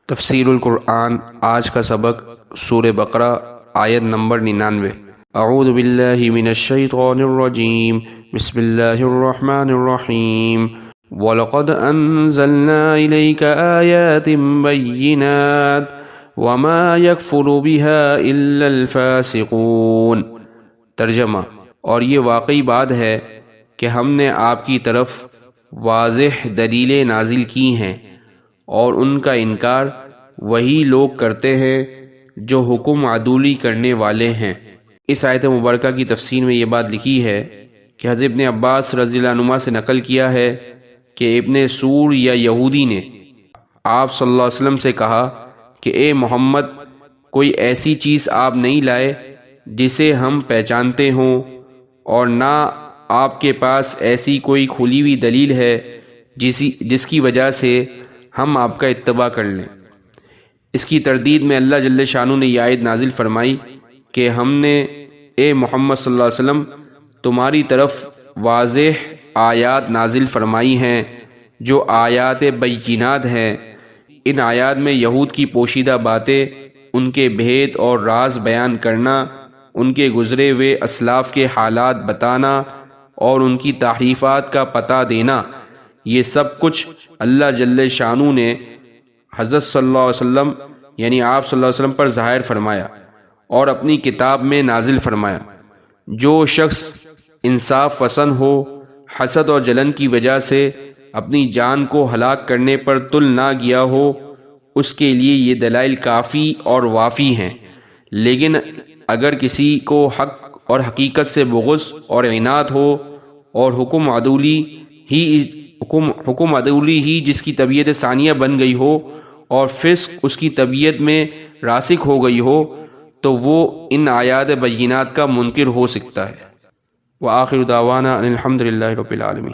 تفسیر القرآن آج کا سبق سورہ بقرہ آیت نمبر 99۔ اعوذ باللہ من الشیطان الرجیم، بسم اللہ الرحمن الرحیم۔ وَلَقَدْ أَنزَلْنَا إِلَيْكَ آيَاتٍ بَيِّنَاتٍ وَمَا يَكْفُرُ بِهَا إِلَّا الْفَاسِقُونَ۔ ترجمہ: اور یہ واقعی بات ہے کہ ہم نے آپ کی طرف واضح دلیلیں نازل کی ہیں، اور ان کا انکار وہی لوگ کرتے ہیں جو حکم عدولی کرنے والے ہیں۔ اس آیت مبارکہ کی تفسیر میں یہ بات لکھی ہے کہ حضرت ابن عباس رضی اللہ عنہما سے نقل کیا ہے کہ ابن سور یا یہودی نے آپ صلی اللہ علیہ وسلم سے کہا کہ اے محمد، کوئی ایسی چیز آپ نہیں لائے جسے ہم پہچانتے ہوں، اور نہ آپ کے پاس ایسی کوئی کھلی ہوئی دلیل ہے جس کی وجہ سے ہم آپ کا اتباع کر لیں۔ اس کی تردید میں اللہ جل شانہ نے یہ آیت نازل فرمائی کہ ہم نے اے محمد صلی اللہ علیہ وسلم تمہاری طرف واضح آیات نازل فرمائی ہیں جو آیات بینات ہیں۔ ان آیات میں یہود کی پوشیدہ باتیں، ان کے بھید اور راز بیان کرنا، ان کے گزرے ہوئے اسلاف کے حالات بتانا اور ان کی تحریفات کا پتہ دینا، یہ سب کچھ اللہ جل شانہ نے حضرت صلی اللہ علیہ وسلم یعنی آپ صلی اللہ علیہ وسلم پر ظاہر فرمایا اور اپنی کتاب میں نازل فرمایا۔ جو شخص انصاف پسند ہو، حسد اور جلن کی وجہ سے اپنی جان کو ہلاک کرنے پر تل نہ گیا ہو، اس کے لیے یہ دلائل کافی اور وافی ہیں۔ لیکن اگر کسی کو حق اور حقیقت سے بغض اور عناد ہو، اور حکم عدولی ہی جس کی طبیعت ثانیہ بن گئی ہو، اور فسق اس کی طبیعت میں راسخ ہو گئی ہو، تو وہ ان آیات بینات کا منکر ہو سکتا ہے۔ وآخر دعوانا ان الحمد للہ رب العالمین۔